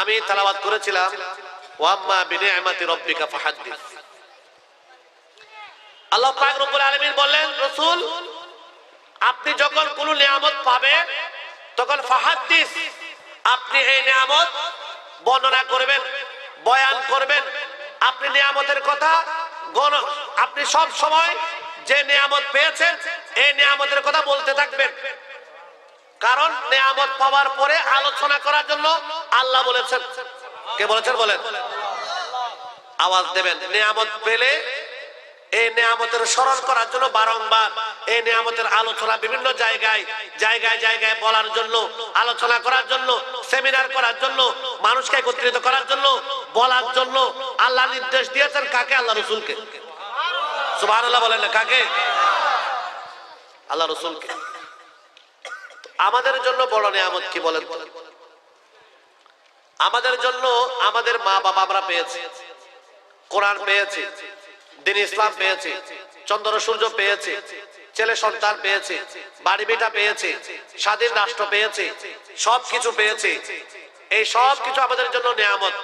আমি তেলাওয়াত করেছিলাম ওয়াম্মা বিনিআমাতি রাব্বিকা ফাহাদ্দিস। আল্লাহ পাক রব্বুল আলামিন বললেন, রাসূল আপনি যখন কোন নিয়ামত পাবেন তখন ফাহাদ্দিস, আপনি এই নিয়ামত বর্ণনা করবেন, বয়ান করবেন। আপনি নিয়ামতের কথা আপনি সব সময় যে নিয়ামত পেয়েছেন এই নিয়ামতের কথা বলতে থাকবেন। কারণ নিয়ামত পাওয়ার পরে আলোচনা করার জন্য আল্লাহ বলেছেন। কে বলেছেন বলেন? আওয়াজ দেবেন। নিয়ামত পেলে এই নিয়ামতের স্মরণ করার জন্য বারংবার এই নিয়ামতের আলোচনা বিভিন্ন জায়গায় জায়গায় জায়গায় বলার জন্য, আলোচনা করার জন্য, সেমিনার করার জন্য, মানুষকে একত্রিত করার জন্য, বলার জন্য আল্লাহ নির্দেশ দিয়েছেন। কাকে? আল্লাহ রাসূলকে। সুবহানাল্লাহ বলেন না, কাকে? আল্লাহ রাসূলকে। আমাদের জন্য বড় নিয়ামত কি বলেন? আমাদের জন্য আমাদের মা বাবা আমরা পেয়েছি, কোরআন পেয়েছি, দিন ইসলাম পেয়েছি, চন্দ্র সূর্য পেয়েছি, ছেলে সন্তান পেয়েছি, বাড়ি ভিটা পেয়েছি, স্বাধীন রাষ্ট্র পেয়েছি, সবকিছু পেয়েছি। এই সব কিছু আমাদের জন্য নিয়ামত।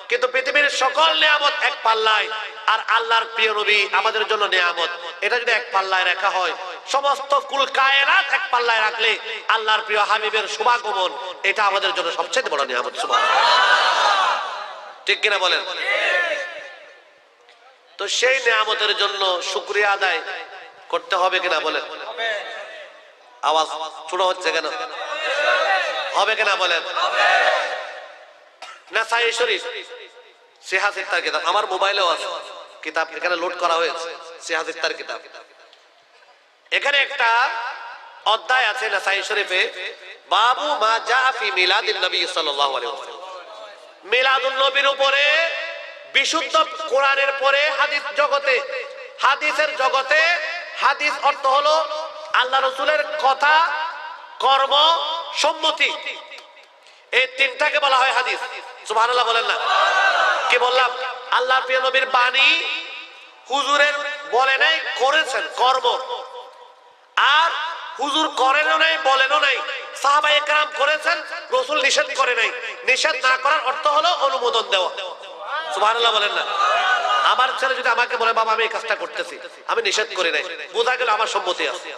কিন্তু পৃথিবীর সকল নিয়ামত এক পাল্লায়, আর আল্লাহর প্রিয় নবী আমাদের জন্য নিয়ামত। এটা যদি এক পাল্লায় রাখা হয়, সমস্ত কুল কায়নাত এক পাল্লায় রাখলে আল্লাহর প্রিয় হাবিবের শুভাগমন এটা আমাদের জন্য সবচেয়ে বড় নিয়ামত। সুবহানাল্লাহ, ঠিক কিনা বলেন? তো সেই নিয়ামতের জন্য শুকরিয়া আদায় করতে হবে কিনা বলেন? আওয়াজ ছোট হচ্ছে কেন? হবে কিনা বলেন? নাসাঈ শরীফ সিহাহ সিত্তার কিতাব, আমার মোবাইলেও আছে কিতাব, এখানে লোড করা হয়েছে সিহাহ সিত্তার কিতাব। এখানে একটা অধ্যায় আছে নাসাঈ শরীফে, বাবু মা জা ফি মিলাদিন নবী সাল্লাল্লাহু আলাইহি ওয়াসাল্লাম। মিলাদুন নবীর উপরে, বিশুদ্ধ কোরআনের পরে হাদিস জগতে, হাদিসের জগতে, হাদিস অর্থ হলো আল্লাহ রাসূলের কথা, কর্ম, সম্মতি, এই তিনটাকে বলা হয় হাদিস। সুবহানাল্লাহ বলেন না? কি বললাম? আল্লাহর প্রিয় নবীর বাণী হুজুরের বলে নাই, করেছেন কর্ম। আর হুজুর করেনও নাই, বলেনও নাই, সাহাবায়ে কেরাম করেছেন, রাসূল নিষেধ করে নাই। নিষেধ না করার অর্থ হলো অনুমোদন দেওয়া। সুবহানাল্লাহ বলেন না? আমার ছেলে যদি আমাকে বলে বাবা আমি এই কাজটা করতেছি, আমি নিষেধ করি নাই, বোঝা গেল আমার সম্মতি আছে।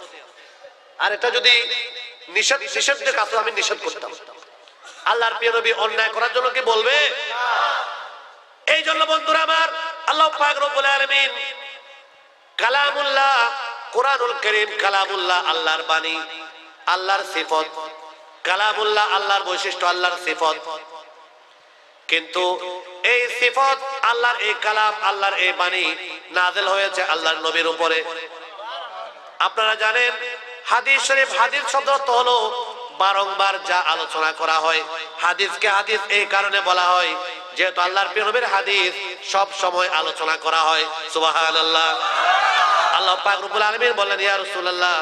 আর এটা যদি নিষেধের কাজ আমি নিষেধ করতাম, আল্লাহর প্রিয় নবী অন্যায় করার জন্য কি বলবে? এই জন্য বন্ধুরা আমার, আল্লাহ পাক রব্বুল আলামিন কালামুল্লাহ, কোরআনুল কারীম কালামুল্লাহ, আল্লাহর বাণী, আল্লাহর সিফত। কালামুল্লাহ আল্লাহর বৈশিষ্ট্য, আল্লাহর সিফত। কিন্তু এই সিফত, আল্লাহর এই কালাম, আল্লাহর এই বাণী নাযিল হয়েছে আল্লাহর নবীর উপরে। আপনারা জানেন হাদিস শরীফ, হাদিস শব্দ অর্থ হলো বারংবার যা আলোচনা করা হয়। হাদিসকে হাদিস এই কারণে বলা হয় যেহেতু আল্লাহর প্রিয় নবীর হাদিস সব সময় আলোচনা করা হয়। সুবহানাল্লাহ। আল্লাহ পাক রব্বুল আলামিন বললেন, ইয়া রাসূলুল্লাহ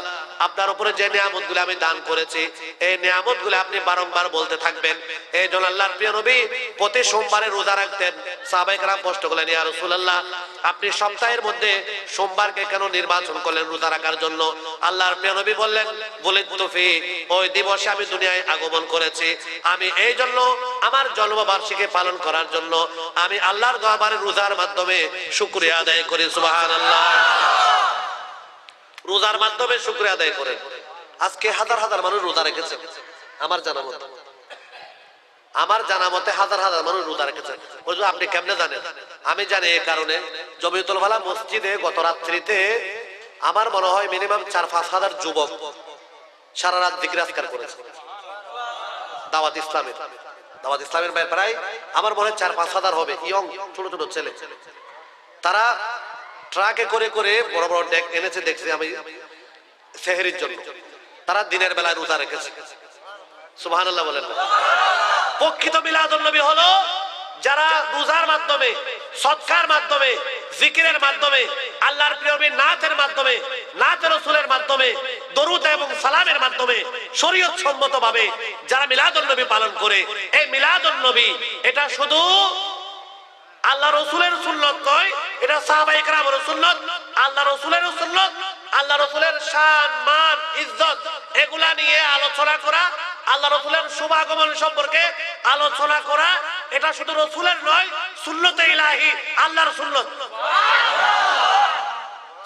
আপনার উপরে যে নিয়ামতগুলো আমি দান করেছি এই নিয়ামতগুলো আপনি বারংবার বলতে থাকবেন। এই জন্য আল্লাহর প্রিয় নবী প্রতি সোমবারে রোজা রাখতেন। সাহাবায়ে কেরাম প্রশ্ন করলেন, ইয়া রাসূলুল্লাহ আপনি সপ্তাহের মধ্যে সোমবারকে কেন নির্বাচন করলেন রোজা রাখার জন্য? আল্লাহর প্রিয় নবী বললেন, বুলিতু ফি, ওই দিবসে আমি দুনিয়ায় আগমন করেছি, আমি এই জন্য আমার জন্মবার্ষিকী পালন করার জন্য আমি আল্লাহর দরবারে রোজার মাধ্যমে শুকরিয়া আদায় করি। সুবহানাল্লাহ। রোজার মাধ্যমে শুকরিয়া আদায় করেন। আজকে হাজার হাজার মানুষ রোজা রেখেছে, আমার জানা মতে হাজার হাজার মানুষ রোজা রেখেছে। আপনি কেমনে জানেন? আমি জানি এই কারণে, জমিয়তুল ফালাহ মসজিদে গত রাত্রিতে আমার মনে হয় মিনিমাম ৪-৫ হাজার যুবক সারা রাত জিকির আজকার করেছে। দাওয়াত ইসলামের প্রায় আমার মনে হয় ৪-৫ হাজার হবে, ইয়ং ছোট ছোট ছেলে। তারা ট্রাকে করে করে বড় বড় ডেক এনেছে, দেখছি আমি সেহরির জন্য। তারা দিনের বেলায় রোজা রেখেছে। সুবহানাল্লাহ বলেন না? প্রকৃত মিলাদুন নবী হলো যারা রোজার মাধ্যমে, সদকার মাধ্যমে, জিকিরের মাধ্যমে, আল্লাহর প্রিয় নবীর নাতের মাধ্যমে, নাতে রাসূলের মাধ্যমে, দরুদ এবং সালামের মাধ্যমে শরীয়ত সম্মতভাবে যারা মিলাদুন নবী পালন করে। এই মিলাদুন নবী এটা শুধু আল্লাহ রাসূলের সুন্নাত নয়, এটা সাহাবায়ে কেরামের সুন্নাত, আল্লাহ রাসূলের সুন্নাত। আল্লাহ রাসূলের শান, মান, ইজ্জত এগুলা নিয়ে আলোচনা করা, আল্লাহ রাসূলের শুভাগমন সম্পর্কে আলোচনা করা, এটা শুধু রাসূলের নয়, সুন্নতে ইলাহি, আল্লাহর সুন্নত।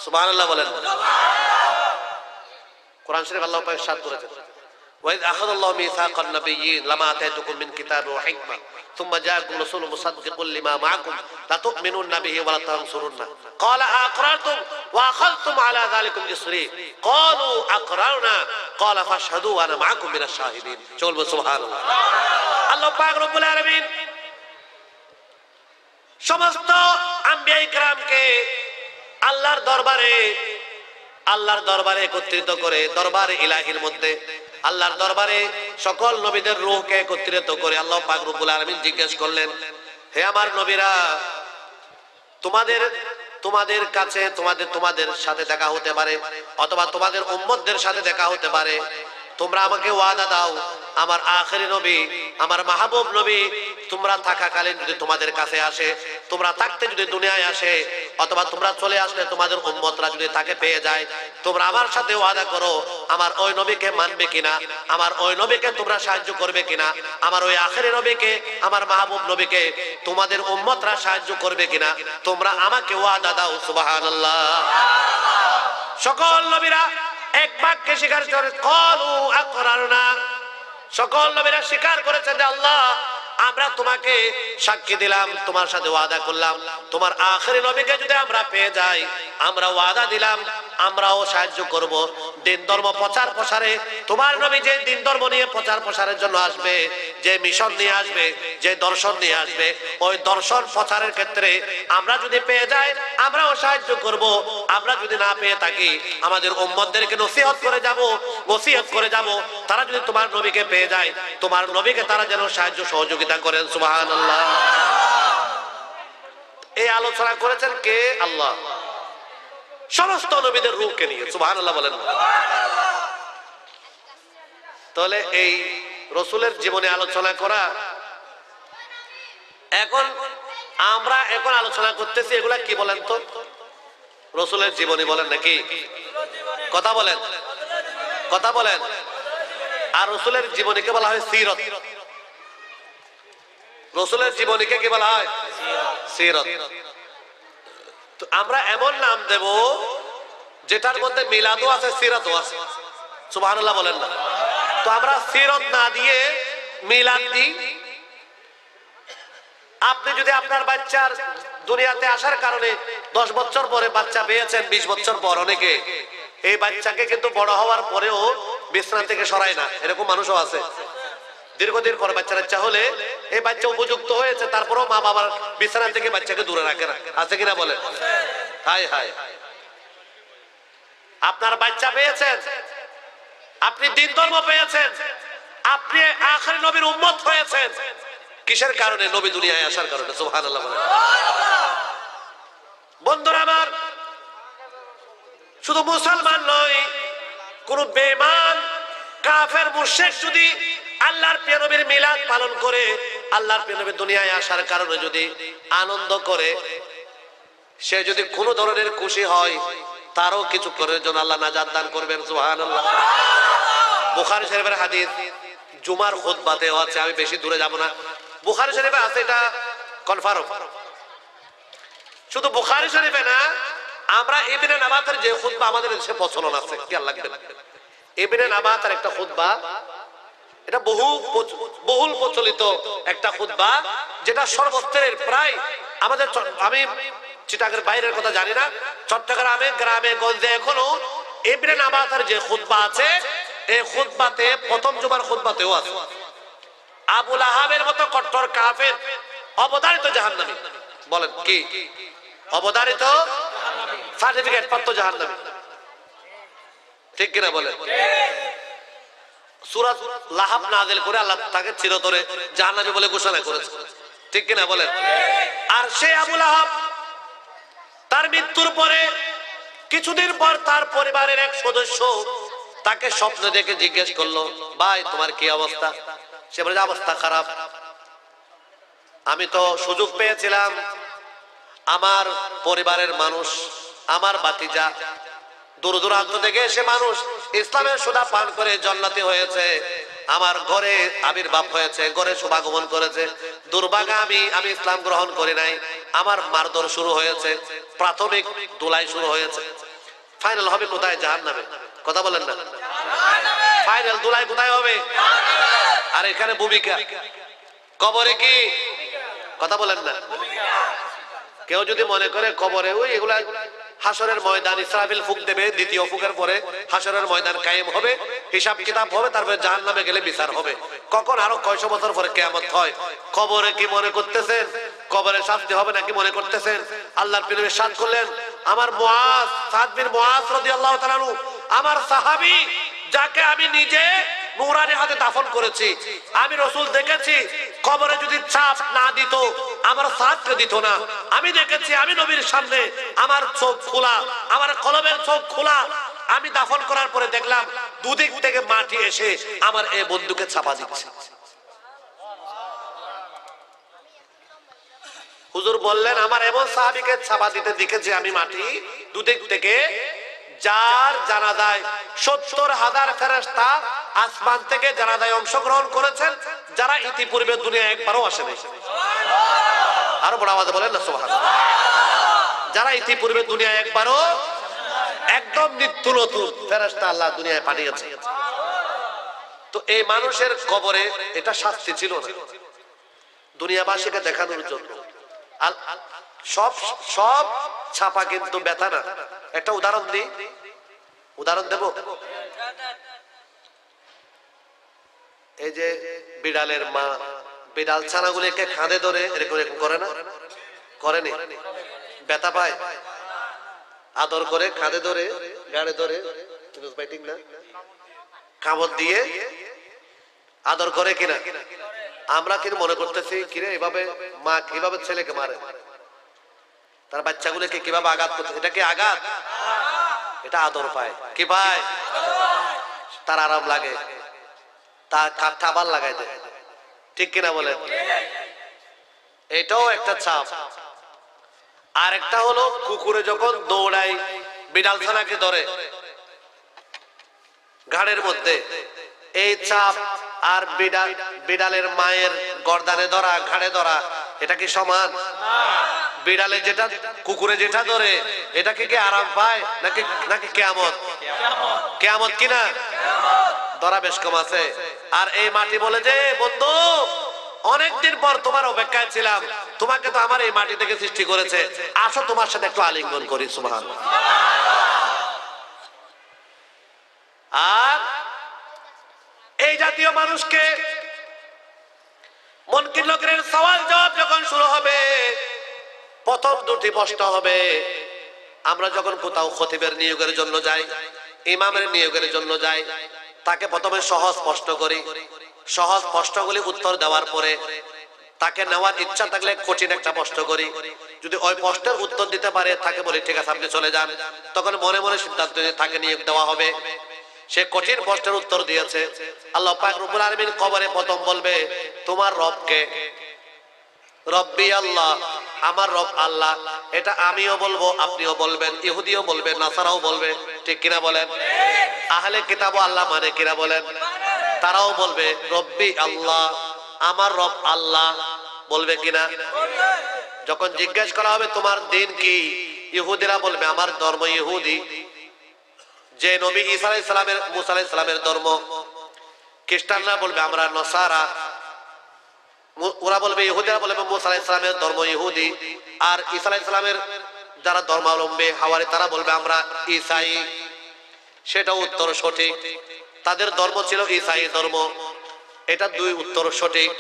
সুবহানাল্লাহ বলেন। কোরআন শরীফ আল্লাহ পাক ইরশাদ করেছেন, وإذ أخذ الله ميثاق النبيين لما آتيتكم من كتاب وحكمة ثم جاءكم رسول مصدق لما معكم لتؤمنن به ولتنصرنه قال أأقررتم وأخذتم على ذلكم إصري قالوا أقررنا قال فاشهدوا وأنا معكم من الشاهدين سبحان الله আল্লাহ পাক রব্বুল আলামিন সমস্ত আম্বিয়া ইকরামকে আল্লাহর দরবারে একত্রিত করে, দরবারে ইলাহির মধ্যে আল্লাহর দরবারে সকল নবীদের রূহকে একত্রিত করে আল্লাহ পাক রব্বুল আলামিন জিজ্ঞেস করলেন, হে আমার নবীরা, তোমাদের কাছে তোমাদের সাথে দেখা হতে পারে অথবা তোমাদের উম্মতদের সাথে দেখা হতে পারে, তোমরা আমাকে ওয়াদা দাও, আমার আখেরি নবী, আমার মাহবুব নবী তোমরা থাকাকালীন যদি তোমাদের কাছে আসে, তোমরা থাকতে যদি দুনিয়ায় আসে, অথবা তোমরা চলে আসলে তোমাদের উম্মতরা যদি তাকে পেয়ে যায়, তোমরা আমার সাথে ওয়াদা করো আমার ওই নবীকে মানবে কিনা, আমার ওই নবীকে তোমরা সাহায্য করবে কিনা, আমার ওই আখেরি নবীকে, আমার মাহবুব নবীকে তোমাদের উম্মতরা সাহায্য করবে কিনা, তোমরা আমাকে ওয়াদা দাও। সুবহানাল্লাহ। সকল নবীরা এক বাক্যে স্বীকার করে, ক্বালু আকরারনা, সকল নবীরা স্বীকার করেছেন যে আল্লাহ আমরা তোমাকে সাক্ষী দিলাম, তোমার সাথে ওয়াদা করলাম, তোমার আখেরি নবীকে যদি আমরা পেয়ে যাই, আমরা ওয়াদা দিলাম আমরাও সাহায্য করব দিন ধর্ম প্রচার প্রসারে। তোমার নবী যে দিন ধর্ম নিয়ে প্রচার প্রসারের জন্য আসবে, যে মিশন নিয়ে আসবে, যে দর্শন নিয়ে আসবে, ওই দর্শন প্রচারের ক্ষেত্রে আমরা যদি পেয়ে যাই আমরাও সাহায্য করব। আমরা যদি না পেয়ে থাকি আমাদের উম্মতদেরকে নসিহত করে যাব, ওসিয়ত করে যাব, তারা যদি তোমার নবীকে পেয়ে যায় তোমার নবীকে তারা যেন সাহায্য সহযোগিতা করেন। সুবহানাল্লাহ। এই আলোচনা করেছেন কে? আল্লাহ, সমস্ত নবীদের রূহকে নিয়ে। সুবহানাল্লাহ বলেন। তাহলে এই রাসূলের জীবনে আলোচনা করা, আমরা এখন আলোচনা করতেছি এগুলা কি বলেন তো? রাসূলের জীবনী বলেন নাকি? কথা বলেন। আর রাসূলের জীবনীকে বলা হয় সিরত। রাসূলের জীবনীকে কি বলা হয়? সিরত। তো আমরা এমন নাম দেব যেটার মধ্যে মিলাদও আছে, সিরাতও আছে। সুবহানাল্লাহ বলেন না। তো আমরা সিরত না দিয়ে মিলাদ দিই। আপনি যদি আপনার বাচ্চার দুনিয়াতে আসার কারণে 10 বছর পরে বাচ্চা পেয়েছেন, 20 বছর পর, অনেকে এই বাচ্চাকে কিন্তু বড় হওয়ার পরেও বিছানা থেকে সরায় না, এরকম মানুষও আছে। দীর্ঘদিন পর বাচ্চার ইচ্ছা হলে এই বাচ্চা উপযুক্ত হয়েছে, তারপরেও মা বাবার বিছানা থেকে বাচ্চাকে দূরে রাখে না, আছে কিনা বলেন? হায় হায়। আপনার বাচ্চা পেয়েছেন, আপনি দিন ধর্ম পেয়েছেন, আপনি আখেরি নবীর উম্মত হয়েছেন, কিসের কারণে? নবী দুনিয়ায় আসার কারণে। সুবহানাল্লাহ বলেন। বন্ধুরা আমার, শুধু মুসলমান নয়, কোন বেঈমান কাফের মুশরিক যদি আল্লাহর প্রিয় নবীর মিলাদ পালন করে, আল্লাহর প্রিয় নবী দুনিয়ায় আসার কারণে যদি আনন্দ করে, সে যদি কোনো ধরনের খুশি হয়, তারও কিছু করার জন্য আল্লাহ নাজাত দান করবেন। সুবহানাল্লাহ। বুখারী শরীফের হাদিস, জুমার খুতবাতেও আছে, আমি বেশি দূরে যাব না, বুখারী শরীফে আছে, এটা কনফার্ম। শুধু বুখারী শরীফে না, আমরা ইবনে নাবাতের যে খুতবা আমাদের দেশে প্রচলন আছে, কি আল্লাহ লাগবে, ইবনে নাবাতের একটা খুতবা, এটা বহুল প্রচলিত একটা খুতবা, যেটা সর্বস্তরের প্রায় আমাদের, আমি চিটাগের বাইরের কথা জানি না, চট্টগ্রামে গ্রামে গঞ্জে এখনো ইবনে নাবাতের যে খুতবা আছে, এই খুতবাতে প্রথম জুমার খুতবাতেও আছে। আবু লাহাবের মতো কট্টর কাফের, অবধারিত জাহান্নামী, বলেন কি? অবধারিত, সার্টিফিকেট প্রাপ্ত জাহান্নামী, ঠিক কিনা বলেন? সূরা লাহাব নাযিল করে আল্লাহ তাকে চিরতরে জাহান্নামী বলে ঘোষণা করেছে, ঠিক কিনা বলেন? আর সে আবু লাহাব তার মৃত্যুর পরে কিছুদিন পর তার পরিবারের এক সদস্য তাকে স্বপ্ন দেখে জিজ্ঞেস করলো, ভাই তোমার কি অবস্থা? সে বলে, অবস্থা খারাপ, আমি তো সুযোগ পেয়েছিলাম আমার পরিবারের মানুষ, আমার ভাতিজা দূর দূরান্ত থেকে এসে মানুষ ইসলামের সুধা পান করে জান্নাতি হয়েছে, আমার ঘরে আবির্ভাব হয়েছে, ঘরে শুভাগমন করেছে, দুর্ভাগা আমি ইসলাম গ্রহণ করি নাই, আমার মারধর শুরু হয়েছে, প্রাথমিক দোলাই শুরু হয়েছে, ফাইনাল হবে কোথায়? জাহান্নামে। কথা বলেন না? ফাইনাল দোলাই কোথায় হবে? আর এখানে ভূমিকা কবরে কি? কথা বলেন না? কেউ যদি মনে করে কবরে ওই এগুলা হাসরের ময়দান, ইসরাফিল ফুক দেবে, দ্বিতীয় ফুকের পরে হাসরের ময়দান কায়েম হবে, হিসাব কিতাব হবে, তারপরে জাহান্নামে গেলে বিচার হবে। কখন? আরো কয়শো বছর পরে কিয়ামত হয়। কবরে কি মনে করতেছেন কবরে শাস্তি হবে নাকি মনে করতেছেন? আল্লাহর নবী ইরশাদ করলেন, আমার মুআজ, সাদ বিন মুআজ রাদিয়াল্লাহু তাআলা আনহু, আমার সাহাবী, যাকে আমি নিজে নুরানি হাতে দাফন করেছি, আমি রাসূল দেখেছি কবরে যদি চাপ না দিত আমার সাদকে দিত না। আমি দেখেছি, আমি নবীর সামনে আমার চোখ খোলা, আমার কলবের চোখ খোলা, আমি দাফন করার পরে দেখলাম দুদিক থেকে মাটি এসে আমার এই বন্ধুকে চাপা দিচ্ছে। হুজুর বললেন, আমার এমন সাহাবীকে চাপা দিতে দেখেছি আমি মাটি দুদিক থেকে, যার জানাজায় ৭০,০০০ ফেরেশতা আসমান থেকে জানাজায় অংশগ্রহণ করেছেন, যারা ইতিপূর্বে দুনিয়া একবারও আসে নাই। আরো বড় আওয়াজে বলেন না সুবহানাল্লাহ। যারা ইতিপূর্বে দুনিয়া একবারও, একদম নিত্য নতুন ফেরেশতা আল্লাহ দুনিয়ায় পাঠিয়েছে। তো এই মানুষের কবরে এটা শাস্তি ছিল না, দুনিয়াবাসীকে দেখানোর জন্য। সব সব ছাপা কিন্তু ব্যথা না। একটা উদাহরণ দিই, উদাহরণ দেব। এই যে বিড়ালের মা বিড়াল ছানাগুলিকে খাঁদে ধরে এরকম করে না? করেনি? ব্যথা পায়? আদর করে খাঁদে ধরে, গাড়ে ধরে, না কামড় দিয়ে আদর করে কিনা? আমরা কিন্তু মনে করতেছি কিরে এভাবে মা কিভাবে ছেলেকে মারে, তার বাচ্চাগুলোকে কিভাবে আঘাত করতে, এটা কি আঘাত? এটা আদর পায়। কি পায়? তার আরাম লাগে, তার কাঠটা আবার লাগাই দেয়। ঠিক কিনা বলেন? এটাও একটা ছাপ। আর একটা হলো কুকুরে যখন দৌড়ায় বিড়াল ছানাকে ধরে ঘাড়ের মধ্যে, এই চাপ আর বিড়ালের মায়ের গর্দানে ধরা, ঘাড়ে ধরা, এটা কি সমান? বিড়ালে যেটা কুকুরে যেটা ধরে এটা কি আরাম পায় নাকি নাকি কিয়ামত? কিয়ামত কিনা? ধরা বেশ কম আছে। আর এই মাটি বলে যে, বন্ধু অনেকদিন পর তোমার অপেক্ষায় ছিলাম, তোমাকে তো আমার এই মাটি থেকে সৃষ্টি করেছে, আসো তোমার সাথে একটু আলিঙ্গন করি। সুবহানাল্লাহ। আর এই জাতীয় মানুষকে মুনকির নকিরের সওয়াল জবাব যখন শুরু হবে, প্রথম দুটি প্রশ্ন হবে। আমরা যখন কোথাও খতিবের নিয়োগের জন্য যাই, ইমামের নিয়োগের জন্য যাই, তাকে প্রথমে সহজ প্রশ্ন করি। সহজ প্রশ্নগুলি উত্তর দেওয়ার পরে তাকে নেওয়ার ইচ্ছা থাকলে কঠিন একটা প্রশ্ন করি। যদি ওই প্রশ্নের উত্তর দিতে পারে তাকে বলি ঠিক আছে আপনি চলে যান। তখন মনে মনে সিদ্ধান্ত নিয়ে তাকে নিয়োগ দেওয়া হবে। সে কঠিন প্রশ্নের উত্তর দিয়েছে, আল্লাহ পাক রব্বুল আলামিন কবরে প্রথম বলবে, তোমার রবকে? রব্বি আল্লাহ, আমার রব আল্লাহ। এটা আমিও বলবো, আপনিও বলবেন, ইহুদিও বলবে, নাসারাও বলবে। ঠিক কিনা বলেন? আহলে কিতাবও আল্লাহ মানে কিনা বলেন? তারাও বলবে রব্বি আল্লাহ, আমার রব আল্লাহ। বলবে কিনা? যখন জিজ্ঞেস করা হবে তোমার দিন কি, ইহুদিরা বলবে আমার ধর্ম ইহুদি, যে নবী ঈসা আলাইহিস সালামের, মুসা আলাইহিস সালামের ধর্ম। খ্রিস্টানরা বলবে আমরা নসারা। ওরা বলবে, ইহুদিরা বলবে মুসা আলাইহিস সালামের ধর্ম ইহুদি। আর ঈসা আলাইহিস সালামের যারা ধর্মাবলম্বী হাওয়ারি, তারা বলবে আমরা ঈসাই। সেটা উত্তর সঠিক, তাদের ধর্ম ছিল ঈসাই ধর্ম। এটা দুই উত্তর সঠিক।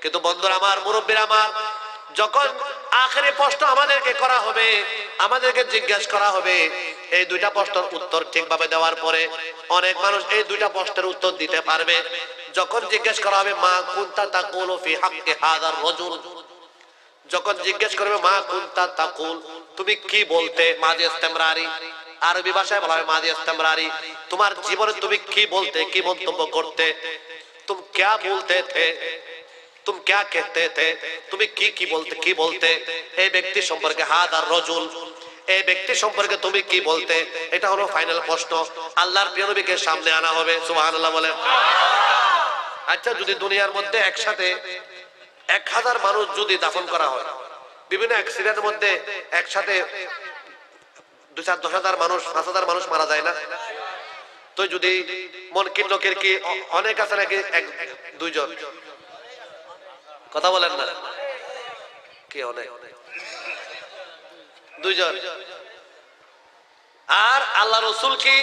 কিন্তু বন্ধুরা আমার, মুরব্বীরা আমার, যখন আখেরি প্রশ্ন আমাদেরকে করা হবে, আমাদেরকে জিজ্ঞাসা করা হবে, এই দুইটা প্রশ্নের উত্তর ঠিকভাবে দেওয়ার পরে অনেক মানুষ এই দুইটা প্রশ্নের উত্তর দিতে পারবে। যখন জিজ্ঞেস করা হবে মা কুনতা তাকুলু ফি হাক্কি হাযার রাজুল, যখন জিজ্ঞেস করবে মা কুনতা তাকুল, তুমি কি বলতে, মাজি ইস্তেমরারি, আরবি ভাষায় বলা হয় মাজি ইস্তেমরারি, তোমার জীবনে তুমি কি বলতে, কি মন্তব্য করতে, तुम क्या बोलते थे, तुम क्या कहते थे, তুমি কি বলতে এই ব্যক্তি সম্পর্কে, হাদার রাজুল, এই ব্যক্তি সম্পর্কে তুমি কি বলতে। এটা হলো ফাইনাল প্রশ্ন। আল্লাহর প্রিয় নবীকে সামনে আনা হবে। সুবহানাল্লাহ বলেন। আচ্ছা, যদি দুনিয়ার মধ্যে একসাথে 1000 মানুষ যদি দাফন করা হয়, বিভিন্ন অ্যাক্সিডেন্টের মধ্যে একসাথে 2-4-10,000 মানুষ 5,000 মানুষ মারা যায় না? তো যদি মনকির লোকের কি অনেক আছে নাকি 1-2 জন? কথা বলেন না কি অনেক? 2 জন। আর আল্লাহ রাসূল কি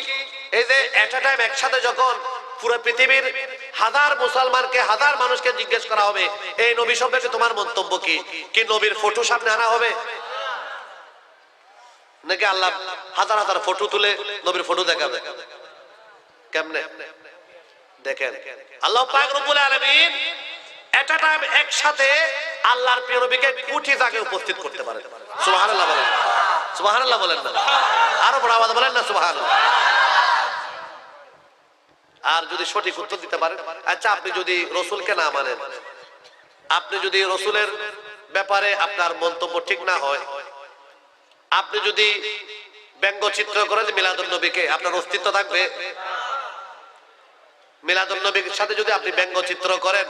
এই যে এট আ টাইম একসাথে যখন পুরো পৃথিবীর 1000 মুসলমানকে 1000 মানুষকে জিজ্ঞেস করা হবে এই নবী সম্পর্কে তোমার মন্তব্য কি, কি নবীর ফটো সামনে আনা হবে নাকি আল্লাহ হাজার হাজার ফটো তুলে নবীর ফটো দেখাবে? কেমনে দেখেন, আল্লাহ পাক রব্বুল আলামিন এট আ টাইম একসাথে আল্লাহর প্রিয় নবীকে কোটি জায়গায় উপস্থিত করতে পারেন। সুবহানাল্লাহ বলেন, সুবহানাল্লাহ বলেন না, আরো বড় আওয়াজ বলেন না সুবহানাল্লাহ। আর যদি সঠিক উত্তর দিতে পারেন, আচ্ছা আপনি যদি রাসূলকে না মানেন, আপনি যদি রাসূলের ব্যাপারে আপনার মন্তব্য ঠিক না হয়, আপনি যদি ব্যঙ্গচিত্র করেন মিলাদুন নবীকে, আপনার অস্তিত্ব থাকবে? মিলাদুন নবীর সাথে যদি আপনি ব্যঙ্গচিত্র করেন,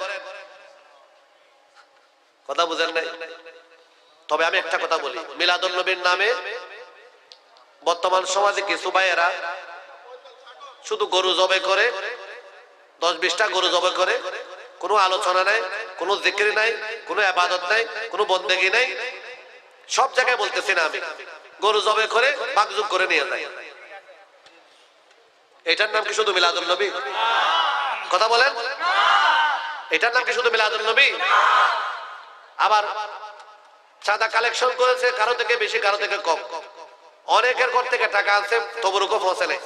কথা বুঝেন নাই? তবে আমি একটা কথা বলি, মিলাদুন নবীর নামে বর্তমান সমাজে কিছু ভাইয়েরা শুধু গরু জবাই করে, 10-20টা গরু জবাই করে, কোনো আলোচনা নাই, কোনো জিকির নাই, কোনো ইবাদত নাই, কোনো বন্দেগী নাই। সব জায়গায় বলতেছি না আমি, গরু জবাই করে বাগজুগ করে নিয়ে যায়। এটার নাম কি শুধু মিলাদুন নবী? কথা বলেন, এটার নাম কি শুধু মিলাদুন নবী? আবার চাঁদা কালেকশন করেছে, কারো থেকে বেশি কারো থেকে কম, অনেকের ঘর থেকে টাকা আছে তবুরুকও পৌঁছে নাই।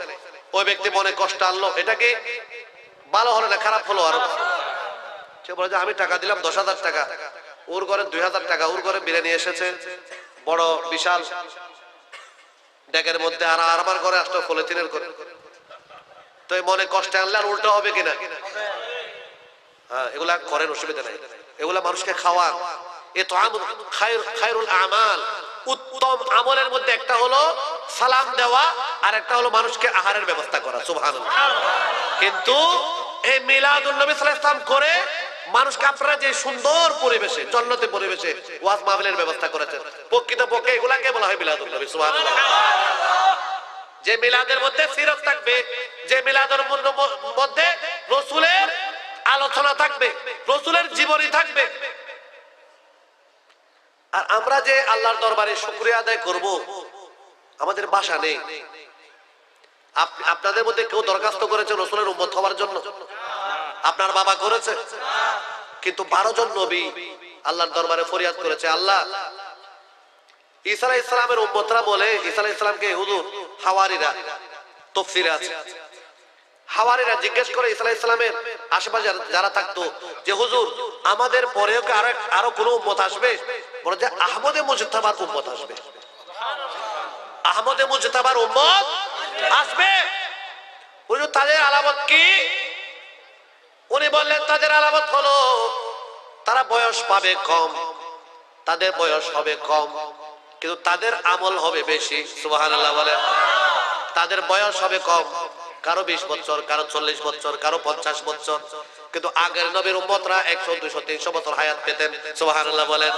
ওই ব্যক্তি মনে কষ্ট আনলো, এটা কি ভালো হলো না খারাপ হলো? আরো সে বলে যে আমি টাকা দিলাম 10,000 টাকা, ওর ঘরে 2,000 টাকা, ওর ঘরে বিরিয়ানি এসেছে বড় বিশাল ডেকের মধ্যে, আর আমার ঘরে আসতো পলিথিনের করে। তো এই মনে কষ্ট আনলে আর উল্টো হবে কিনা? হ্যাঁ, এগুলা করেন, অসুবিধা নাই, এগুলা মানুষকে খাওয়ান। এ তো খায়রুল আমাল, উত্তম আমলের মধ্যে একটা হলো সালাম দেওয়া, আর একটা হলো মানুষকে আহারের ব্যবস্থা করা। সুবহানাল্লাহ। কিন্তু এই মিলাদুন নবী সাল্লাল্লাহু আলাইহি ওয়াসাল্লাম করে মানুষকে আপনারা যে সুন্দর পরিবেশে, জান্নাতের পরিবেশে ওয়াজ মাহফিলের ব্যবস্থা করেছেন, প্রকৃতপক্ষে এগুলাকে বলা হয় মিলাদুন নবী। সুবহানাল্লাহ। যে মিলাদের মধ্যে সিরাত থাকবে, যে মিলাদের মধ্যে রাসূলের আলোচনা থাকবে, রাসূলের জীবনী থাকবে। আর আমরা যে আল্লাহর দরবারে শুকরিয়া আদায় করব, আমাদের ভাষা নেই। আপনাদের মধ্যে কেউ দরখাস্ত করেছে রাসূলের উম্মত হওয়ার জন্য? আপনার বাবা করেছে? কিন্তু 12 জন নবী আল্লাহর দরবারে ফরিয়াদ করেছে, আল্লাহ ঈসা আলাইহিস সালামের উম্মতরা বলে, ঈসা আলাইহিস সালামকে হুজুর হাওয়ারিরা, তাফসীরে আছে, হাওয়ারিরা জিজ্ঞেস করে ঈসা আলাইহিস সালামের আশেপাশে যারা থাকতো যে হুজুর আমাদের পরেও কি আরো কোনো উম্মত আসবে? বলে যে আহমদে মুজতাবার উম্মত আসবে, আহমদে মুজতাবার উম্মত আসবে। হুজুর তাদের আলামত কি? উনি বললেন তাদের আলামত হলো তারা বয়স পাবে কম, তাদের বয়স হবে কম, কিন্তু তাদের আমল হবে বেশি। সুবহানাল্লাহ বলেন। তাদের বয়স হবে কম, কারো 20 বছর, কারো 40 বছর, কারো 50 বছর, কিন্তু আগের নবীর উম্মতরা 100, 200, 300 বছর হায়াত পেতেন। সুবহানাল্লাহ বলেন।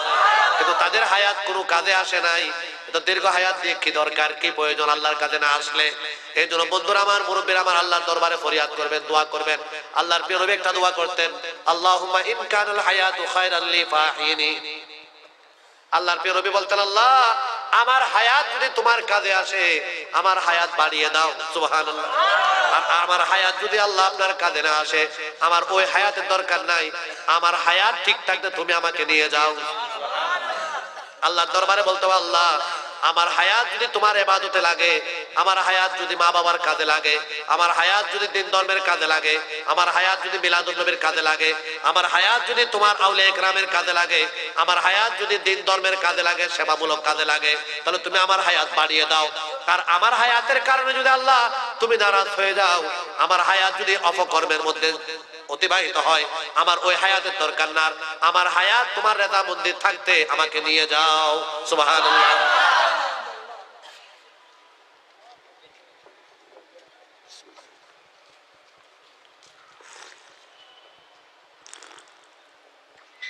কিন্তু তাদের হায়াত কোনো কাজে আসে নাই। তো দীর্ঘ হায়াত দিয়ে কি দরকার, কি প্রয়োজন আল্লাহর কাজে না আসলে? এই জন্য বন্ধুরা আমার, মুরব্বীরা আমার, আল্লাহর দরবারে ফরিয়াদ করবেন, দোয়া করবেন। আল্লাহর প্রিয় নবী একটা দোয়া করতেন, আল্লাহুম্মা ইন কানাল হায়াতু খায়রান লি ফাহিনি। আল্লাহর প্রিয় নবী বলতেন, আল্লাহ আমার হায়াত যদি তোমার কাজে আসে, আমার হায়াত বাড়িয়ে দাও। সুবহানাল্লাহ। আর আমার হায়াত যদি আল্লাহ আপনার কাজে না আসে, আমার ওই হায়াতের দরকার নাই, আমার হায়াত ঠিক থাকতে তুমি আমাকে নিয়ে যাও। আল্লাহর দরবারে বলতে হবে, আল্লাহ আমার হায়াত যদি তোমার ইবাদতে লাগে, আমার হায়াত যদি মা বাবার কাজে লাগে, আমার হায়াত যদি দ্বীন ধর্মের কাজে লাগে, আমার হায়াত যদি মিলাদুন নবীর কাজে লাগে, আমার হায়াত যদি তোমার আউলিয়া ইকরামের কাজে লাগে, আমার হায়াত যদি দ্বীন ধর্মের কাজে লাগে, সেবামূলক কাজে লাগে, তাহলে তুমি আমার হায়াত বাড়িয়ে দাও। আর আমার হায়াতের কারণে যদি আল্লাহ তুমি নারাজ হয়ে যাও, আমার হায়াত যদি অপকর্মের মধ্যে অতিবাহিত হয়, আমার ওই হায়াতের দরকার না, আমার হায়াত তোমার রেজামন্দি থাকতে আমাকে নিয়ে যাও। সুবহানাল্লাহ।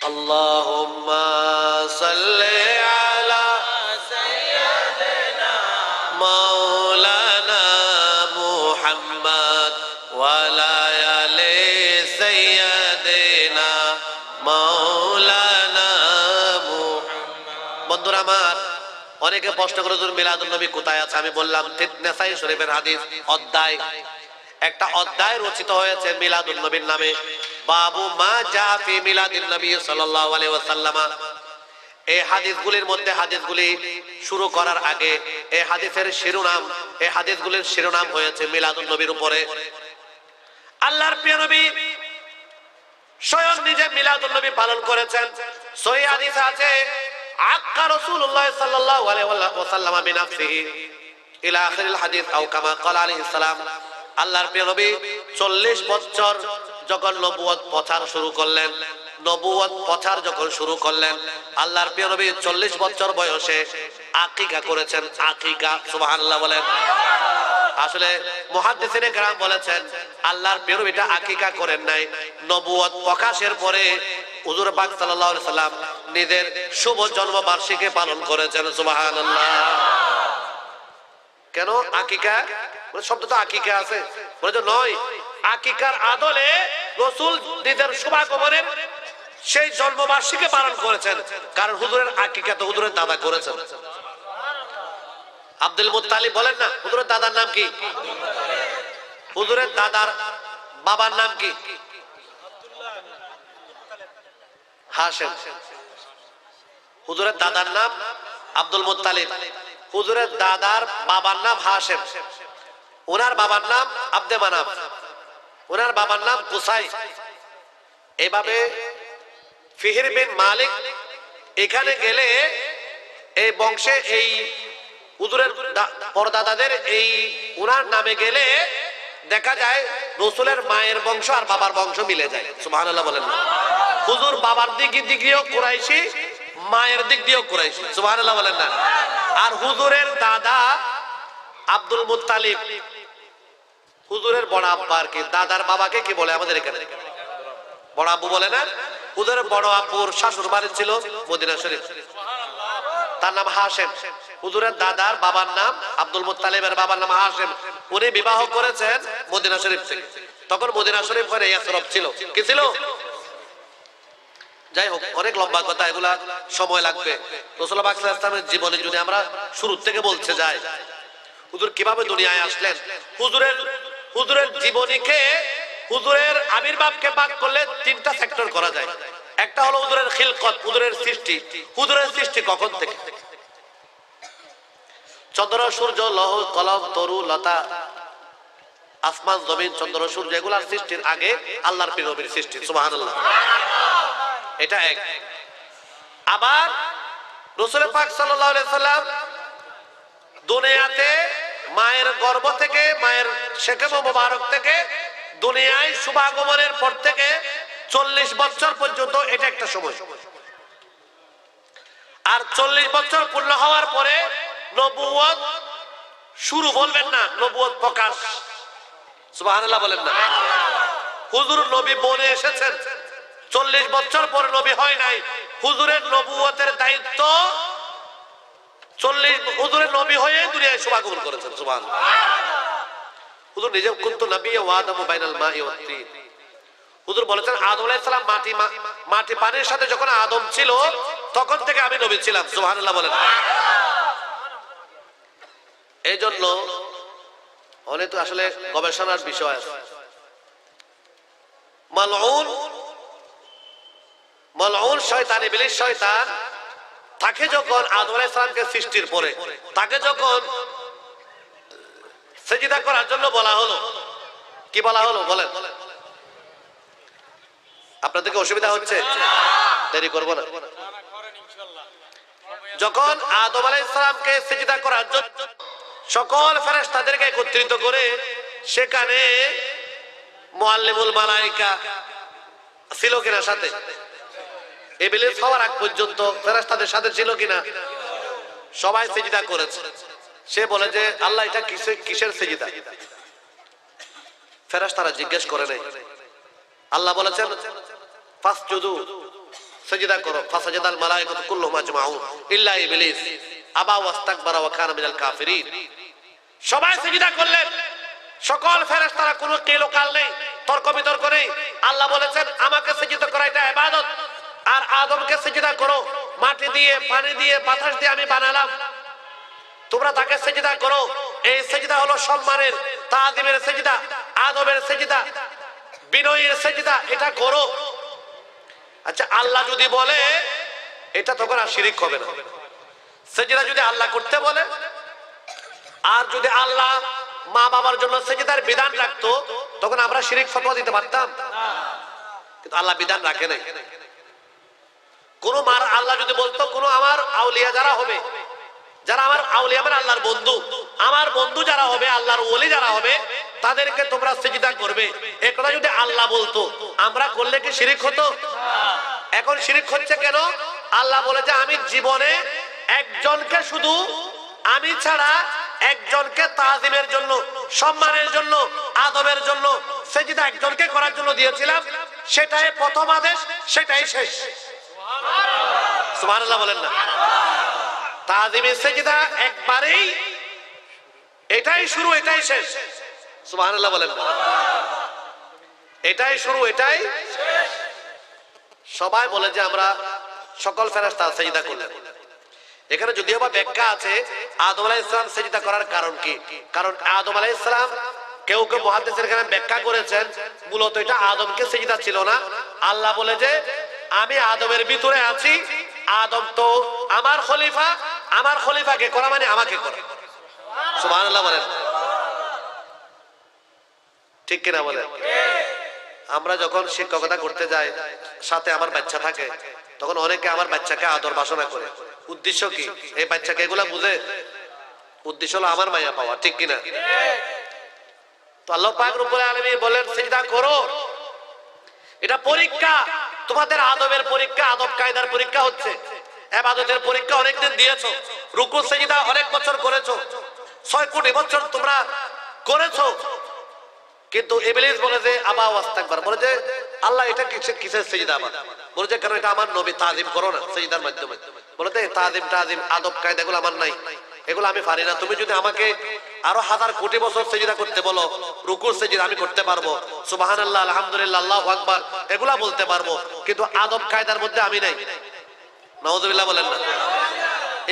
আল্লাহুম্মা সাল্লি আলা মাওলানা মুহাম্মদ ওয়া আলা আলি সাইয়্যিদিনা মাওলানা মুহাম্মদ। বন্ধুরা আমার, অনেকে প্রশ্ন করে হুজুর মিলাদুন নবী কোথায় আছে? আমি বললাম নাসাই শরীফের হাদিস অধ্যায়, একটা অধ্যায় রচিত হয়েছে মিলাদুন নবীর নামে, বাবু মা জা ফি মিলাদিন নবী সাল্লাল্লাহু আলাইহি ওয়াসাল্লাম। এই হাদিসগুলির মধ্যে, হাদিসগুলি শুরু করার আগে এই হাদিসের শিরোনাম, এই হাদিসগুলির শিরোনাম হয়েছে মিলাদুন নবীর উপরে। আল্লাহর প্রিয় নবী স্বয়ং নিজে মিলাদুন নবী পালন করেছেন। সহিহ হাদিসে আছে আক্কা রাসূলুল্লাহ সাল্লাল্লাহু আলাইহি ওয়াসাল্লাম বিনাফসিহি ইলা আখিরিল হাদিস আও কামা ক্বালা আলাইহিস সালাম। আল্লাহর প্রিয় নবী 40 বছর যখন নবুয়ত প্রচার শুরু করলেন, নবুয়ত প্রচার যখন শুরু করলেন, আল্লাহর প্রিয় নবী 40 বছর বয়সে আকিকা করেছেন। আকিকা, সুবহানাল্লাহ বলেন। আসলে মুহাদ্দিসিনে কেরাম বলেছেন আল্লাহর প্রিয় নবীটা আকিকা করেন নাই, নবুয়ত প্রকাশের পরে হুজুর পাক সাল্লাল্লাহু আলাইহি সাল্লাম নিজের শুভ জন্মবার্ষিকী পালন করেছেন। সুবহানাল্লাহ। কেন আকিকা? শব্দ তো আকিকা আছে, বলে যে নয়, আকিকার আদলে রাসূল নিজের শুভাগমনের সেই জন্মবার্ষিকী পালন করেছেন। কারণ হুজুরের আকিকা তো হুজুরের দাদা করেছেন। আব্দুল মুত্তালিব বলেন না, হুজুরের দাদার নাম কি? হুজুরের দাদার বাবার নাম কি? হাশেম। হুজুরের দাদার নাম আব্দুল মুত্তালিব, হুজুরের দাদার বাবার নাম হাশেম, ওনার বাবার নাম আব্দে মানাফ, ওনার বাবার নাম কুসাই। এইভাবে ফিহির বিন মালিক এখানে গেলে এই বংশে এই হুজুরের পরদাদাদের এই ওনার নামে গেলে দেখা যায় রাসূলের মায়ের বংশ আর বাবার বংশ মিলে যায়। সুবহানাল্লাহ বলেন না। হুজুর বাবার দিক দিয়েও কুরাইশি, মায়ের দিক দিয়েও কুরাইশি। সুবহানাল্লাহ বলেন না। আর হুজুরের দাদা আব্দুল মুত্তালিব, হুজুরের বড় আব্বা আর কি, দাদার বাবাকে কি বলে আমাদের এখানে? বড় আব্বু বলে না? হুজুরের বড় আব্বুর শাশুড় বাড়ি ছিল মদিনা শরীফ, তার নাম হাশেম। হুজুরের দাদার বাবার নাম আব্দুল মুত্তালিবের বাবার নাম হাশেম। উনি বিবাহ করেছেন মদিনা শরীফ থেকে। তখন মদিনা শরীফ পরে ইয়াসরব ছিল। কি ছিল? যাই হোক, অনেক লম্বা কথা, এগুলা সময় লাগবে। রাসূলুল্লাহ পাক সাল্লাল্লাহু আলাইহি ওয়াসাল্লামের জীবনী যদি আমরা শুরু থেকে বলতে যাই, হুজুর কিভাবে দুনিয়ায় আসলেন, হুজুরের জীবনীকে, হুজুরের আবির্ভাবকে ভাগ করলে 3টা সেক্টর করা যায়। একটা হলো হুজুরের খিলকত, হুজুরের সৃষ্টি। হুজুরের সৃষ্টি কখন থেকে? চন্দ্র সূর্য লৌহ কলম তরু লতা আসমান জমিন, চন্দ্র সূর্য এগুলার সৃষ্টির আগে আল্লাহর প্রিয় নবীর সৃষ্টি। সুবহানাল্লাহ। এটা এক। আবার রাসূল পাক সাল্লাল্লাহু আলাইহি সাল্লাম দুনিয়াতে মায়ের গর্ভ থেকে, মায়ের শেকম মোবারক থেকে দুনিয়ায় শুভাগমনের পর থেকে 40 বছর পর্যন্ত এটা একটা সময়। আর 40 বছর পূর্ণ হওয়ার পরে নবুয়ত শুরু বলবেন না, নবুয়ত প্রকাশ। সুবহানাল্লাহ বলেন না। হুজুর নবী বনে এসেছেন, 40 বছর পরে নবী হয় নাই। হুজুরের নবুয়তের দায়িত্ব 40, হুজুরের নবী হয়ে দুনিয়ায় শুভাগমন করেছেন। সুবহানাল্লাহ। হুজুর নিজে কুনতু নবিয়্যা ওয়া আদামু বাইনাল মাই ওয়াত তিন। হুজুর বলেছেন আদম আলাইহিস সালাম মাটি পানির সাথে যখন আদম ছিল তখন থেকে আমি নবী ছিলাম। সুবহানাল্লাহ বলেন। এই জন্য অনেক আসলে গবেষণার বিষয় আছে। মালউন শয়তান, ইবলিস শয়তান, তাকে যখন আদম আলাইহিস সালামকে সৃষ্টির পরে তাকে যখন সিজদা করার জন্য বলা হলো, কি বলা হলো বলেন? আপনাদেরকে অসুবিধা হচ্ছে? দেরি করব না। যখন আদম আলাইহিস সালামকে সিজদা করার জন্য সকল ফেরেশতাদেরকে একত্রিত করে সেখানে মুআল্লিমুল মালায়েকা ছিল কিনা সাথে? ইবলিস হওয়ার আগ পর্যন্ত ফেরেশতাদের সাথে ছিল কিনা? সবাই সিজদা করেছে। সে বলে যে আল্লাহ এটা কিসের সিজদা? ফেরেশতারা জিজ্ঞেস করে নাই। আল্লাহ বলেছেন ফাসজুদু, সিজদা করো। ফাসাজাদাল মালায়েকাতু কুল্লুহুম আজমাউন ইল্লা ইবলিস আবা ওয়াস্তাকবারা ওয়া কানা মিনাল কাফিরিন। সবাই সিজদা করলেন, সকল ফেরেশতারা, কোনো কেলোকাল নেই, তর্ক বিতর্ক নেই। আল্লাহ বলেছেন আমাকে সিজদা করা এটা ইবাদত, আর আদমকে সিজদা করো। মাটি দিয়ে, পানি দিয়ে, বাতাস দিয়ে আমি বানালাম, তোমরা তাকে সিজদা করো। এই সিজদা হলো সম্মানের, তাআযীমের সিজদা, আদবের সিজদা, বিনয়ের সিজদা, এটা করো। আচ্ছা, আল্লাহ যদি বলে এটা তখন আর শিরিক হবে না। সিজদা যদি আল্লাহ করতে বলে, আর যদি আল্লাহ মা বাবার জন্য সিজদার বিধান রাখতো, তখন আমরা শিরিক ফতোয়া দিতে পারতাম, কিন্তু আল্লাহ বিধান রাখে নাই। কোন মার আল্লাহ যদি বলতো কোন আমার আউলিয়া যারা হবে, যারা আমার আউলিয়া মানে আল্লাহর বন্ধু, আমার বন্ধু যারা হবে, আল্লাহর ওলি যারা হবে, তাদেরকে তোমরা সিজদা করবে, এই কথা যদি আল্লাহ বলতো, আমরা করলে কি শিরিক হতো? এখন শিরিক হচ্ছে কেন? আল্লাহ বলে যে আমি জীবনে একজনকে, শুধু আমি ছাড়া একজনকে তাজিমের জন্য, সম্মানের জন্য, আদবের জন্য সিজদা একজনকে করার জন্য দিয়েছিলাম, সেটাই প্রথম আদেশ, সেটাই শেষ। সুবহানাল্লাহ বলেন না? তাজিমের সিজদা একবারেই, এটাই শুরু, এটাই শেষ। সুবহানাল্লাহ বলেন না? এটাই শুরু, এটাই শেষ। সবাই বলে যে আমরা সকল ফেরেশতা সিজদা করলেন। এখানে যদিও বা ব্যাখ্যা আছে আদম আলাইহিস সালাম সিজদা করার কারণ কি। কারণ আদম আলাইহিস সালাম, কেউ কেউ মুহাদ্দিসের এখানে ব্যাখ্যা করেছেন মূলত এটা আদমকে সিজদা ছিল না। আল্লাহ বলে যে আমি আদমের ভিতরে আছি, আদম তো আমার খলিফা, আমার খলিফাকে করা মানে আমাকে করা। সুবহানাল্লাহ বলেন, ঠিক কিনা বলেন? আমরা যখন শিক্ষকতা করতে যাই, সাথে আমার বাচ্চা থাকে, তখন অনেকে আমার বাচ্চাকে আদর বাসনা করে। উদ্দেশ্য কি? এই বাচ্চাকে এগুলা বুঝে, উদ্দেশ্য হলো আমার মায়া পাওয়া, ঠিক কিনা? তো আল্লাহ পাক রব্বুল আলামিন বলেন সিজদা করো, এটা পরীক্ষা, তোমাদের আদবের পরীক্ষা, আদব কায়দার পরীক্ষা হচ্ছে। ইবাদতের পরীক্ষা অনেকদিন দিয়েছো, রুকু সিজদা অনেক বছর করেছো, 6 কোটি বছর তোমরা করেছো, কিন্তু ইবলিস বলে যে আবা ওয়াস্তাকবার, বলে যে আল্লাহ এটা কিসের সিজদা? আবার বলে যে কারণ এটা আমার নবী, তাজিম করো না সিজদার মাধ্যমে। বলে যে তাজিম আদব কায়দা এগুলো আমার নাই, এগুলো আমি পারি না। তুমি যদি আমাকে আরো 1000 কোটি বছর সিজদা করতে বলো, রুকুর সিজদা আমি করতে পারবো, সুবহানাল্লাহ, আলহামদুলিল্লাহ, আল্লাহু আকবার এগুলা বলতে পারবো, কিন্তু আদব কায়দার মধ্যে আমি নাই। নাউযুবিল্লাহ বলেন না?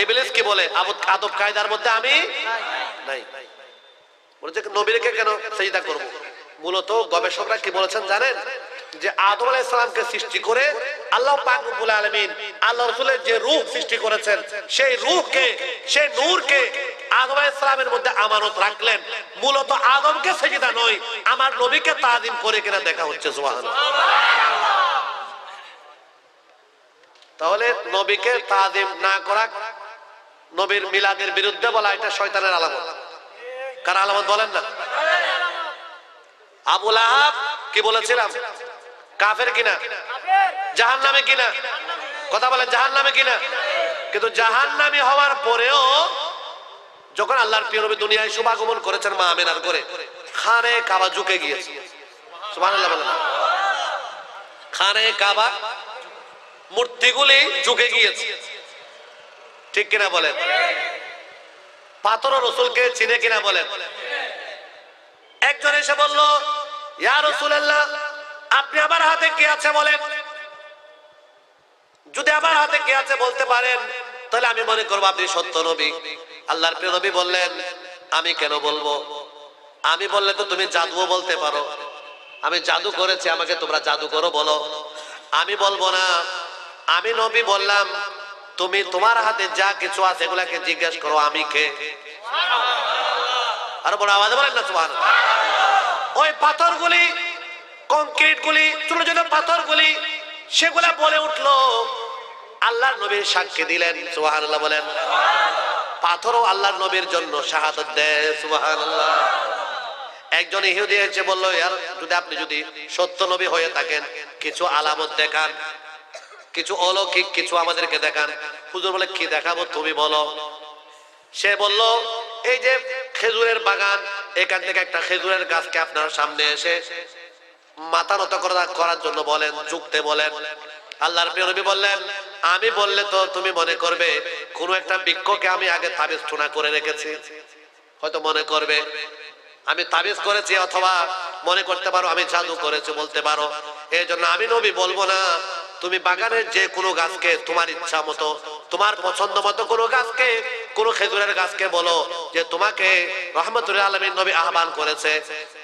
ইবলিস কি বলে? আদব কায়দার মধ্যে আমি নাই। বলেছে নবীকে কেন সিজদা করব? মূলত গবেষকরা কি বলেছেন জানেন? যে আদম আলাইহিস সালামকে সৃষ্টি করে আল্লাহ পাক রব্বুল আলামিন আল্লাহ রাসূলের যে রূহ সৃষ্টি করেছেন, সেই রূহকে, সেই নূরকে আদম আলাইহিস সালামের মধ্যে আমানত রাখলেন। মূলত আদমকে সিজদা নয়, আমার নবীকে তাজিম করে কিনা দেখা হচ্ছে। সুবহানাল্লাহ। তাহলে নবীকে তাজিম না করা, নবীর মিলাদের বিরুদ্ধে বলা, এটা শয়তানের আলামত। কার আলামত বলেন না? আবু লাহাব কি বলেছিলাম? কাফের কিনা? জাহান্নামে কিনা? কথা বলেন, জাহান্নামে কিনা? কিন্তু জাহান্নামী হওয়ার পরেও যখন আল্লাহর প্রিয় নবী দুনিয়ায় শুভাগমন করেছেন মা আমিনার করে, খানে কাবা ঝুঁকে গিয়েছে। সুবহানাল্লাহ বলেন। খানে কাবা মূর্তিগুলি ঝুঁকে গিয়েছে, ঠিক কিনা বলেন? পাথর রাসূলকে চিনে কিনা বলেন? একজন এসে বলল, ইয়া রাসূলুল্লাহ, আপনি আমার হাতে কি আছে বলেন। যদি আমার হাতে কি আছে বলতে পারেন, তাহলে আমি মনে করব আপনি সত্য নবী। আল্লাহর প্রিয় নবী বললেন, আমি কেন বলবো? আমি বললে তো তুমি জাদুও বলতে পারো, আমি জাদু করেছি, আমাকে তোমরা জাদু করো বলো। আমি বলবো না। আমি নবী বললাম, তুমি তোমার হাতে যা কিছু আছে এগুলাকে জিজ্ঞেস করো আমি কে। আর বড় আওয়াজে বলেন না সুবহানাল্লাহ। ওই পাথরগুলি, কংক্রিট গুলি, ছোট ছোট পাথরগুলি, সেগুলা বলে উঠলো, আল্লাহর নবীর সাক্ষী দিলেন। সুবহানাল্লাহ বলেন। পাথরও আল্লাহর নবীর জন্য শাহাদাত দেয়। সুবহানাল্লাহ। একজন ইহুদি এসে বললো, যদি আপনি যদি সত্য নবী হয়ে থাকেন, কিছু আলামত দেখান, কিছু অলৌকিক কিছু আমাদেরকে দেখান। হুজুর বলে, কি দেখাবো তুমি বলো। সে বলল, এই যে খেজুরের বাগান, এখান থেকে একটা খেজুরের গাছকে আপনার সামনে এসে মাথা নত করার জন্য বলেন, ঝুঁকতে বলেন। আল্লাহর প্রিয় নবী বললেন, আমি বললে তো তুমি মনে করবে কোন একটা বৃক্ষকে আমি আগে তাবিজ টোনা করে রেখেছি, হয়তো মনে করবে আমি তাবিজ করেছি, অথবা মনে করতে পারো আমি জাদু করেছি বলতে পারো। এই জন্য আমি নবী বলবো না, তুমি বাগানের যে কোনো গাছকে তোমার ইচ্ছা মতো, তোমার পছন্দ মতো কোনো গাছকে, কোনো খেজুরের গাছকে বলো যে তোমাকে রহমতুল আলামিন নবী আহ্বান করেছে।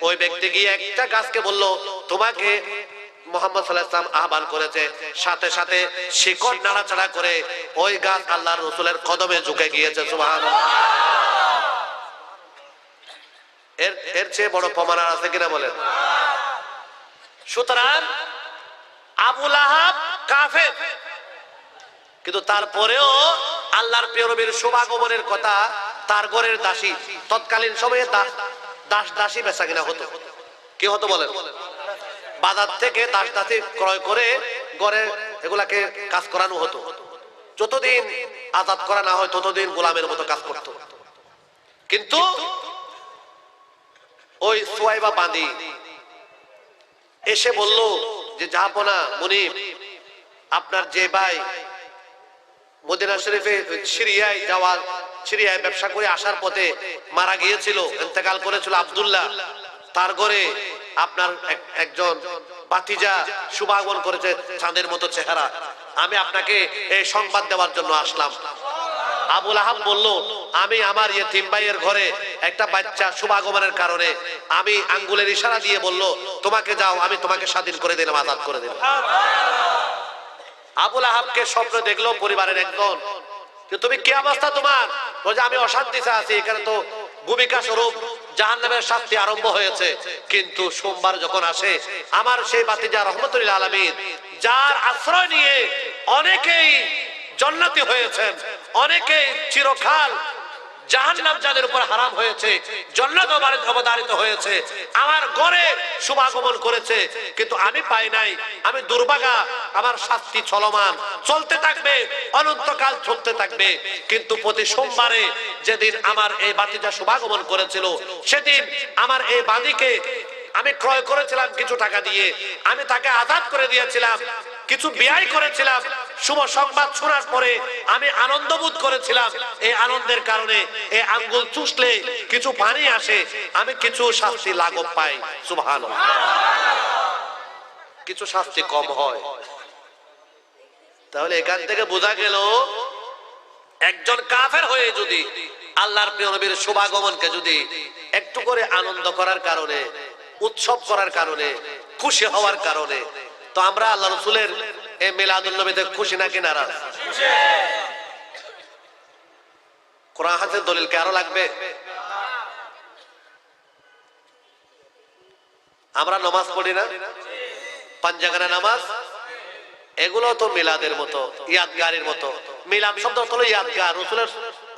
ওই ব্যক্তি গিয়ে একটা গাছকে বললো তোমাকে মুহাম্মদ সাল্লাল্লাহু আলাইহি ওয়াসাল্লাম আহ্বান করেছে, সাথে সাথে শিকড় নাড়াচাড়া করে ওই গাছ আল্লাহর রাসূলের কদমে ঝুঁকে গিয়েছে। সুবহানাল্লাহ। এর চেয়ে বড় প্রমাণ আর আছে কিনা বলেন? সুতরাং আবু লাহাব কাফের, কিন্তু তারপরেও আল্লাহর প্রিয় নবীর শুভাগমনের কথা, তার ঘরের দাসী, তৎকালীন সময়ে দাস দাসী বেচা কিনা হতো। কি হতো বলেন? বাজার থেকে দাস দাসী ক্রয় করে ঘরে এগুলাকে কাজ করানো হতো। যতদিন আজাদ করা না হয় ততদিন গোলামের মতো কাজ করত। কিন্তু ওই সুয়াইবা বাঁধি এসে বলল যে জাহাপনা মুনিব, আপনার যে ভাই মদিনা শরীফে সিরিয়ায় ব্যবসা করে আসার পথে মারা গিয়েছিল, ইন্তেকাল করেছিল আব্দুল্লাহ, তার ঘরে আপনার একজন ভাতিজা শুভাগমন করেছে, চাঁদের মতো চেহারা। আমি আপনাকে এই সংবাদ দেওয়ার জন্য আসলাম। আবু লাহাব বলল, আমি আমার ইয়েতিম ভাইয়ের ঘরে একটা বাচ্চা শুভাগমনের কারণে আমি আঙ্গুলের ইশারা দিয়ে বলল তোমাকে যাও, আমি তোমাকে স্বাধীন করে দিলাম, আজাদ করে দিলাম। আবু লাহাবকে স্বপ্ন দেখলো পরিবারের একজন, তুমি কি অবস্থা তোমার? বলছে আমি অশান্তিতে আছি, এখানে তো ভূমিকা স্বরূপ জাহান্নামের শাস্তি আরম্ভ হয়েছে। কিন্তু সোমবার যখন আসে আমার সেই ভাতিজা রহমতুল আলামিন, যার আশ্রয় নিয়ে অনেকেই জান্নাতি হয়েছেন, অনেকেই চিরকাল জাহান্নাম যাদের উপর হারাম হয়েছে, জান্নাত অবধারিত হয়েছে, আমার ঘরে শুভাগমন করেছে, কিন্তু আমি পাই নাই। আমি দুর্ভাগা, আমার শাস্তি চলমান, চলতে থাকবে, অনন্তকাল চলতে থাকবে। কিন্তু প্রতি সোমবারে যেদিন আমার এই ভাতিজা শুভাগমন করেছিল, সেদিন আমার এই বাঁধীকে আমি ক্রয় করেছিলাম কিছু টাকা দিয়ে, আমি তাকে আজাদ করে দিয়েছিলাম, কিছু ব্যয় করেছিলাম। শুভ সংবাদ শোনার পরে আমি আনন্দ বোধ করেছিলাম। এই আনন্দের কারণে এই আঙ্গুল চুষলে কিছু পানি আসে, আমি কিছু শাস্তি লাঘব পাই। সুবহানাল্লাহ। কিছু শাস্তি কম হয়। তাহলে এখান থেকে বোঝা গেল একজন কাফের হয়ে যদি আল্লাহর প্রিয় নবীর শুভাগমনকে যদি একটু করে আনন্দ করার কারণে, উৎসব করার কারণে, খুশি হওয়ার কারণে, তো আমরা আল্লাহ রাসূলের এই মিলাদুন নবীতে খুশি নাকি নারাজ? কোরআন হাদিসের দলিল কি আরো লাগবে? আমরা নামাজ পড়ি না, পাঞ্জাগানা নামাজ, এগুলো তো মিলাদের মতো, ইয়াদগারের মতো। মিলাদ শব্দ হলো ইয়াদগার, রাসূলের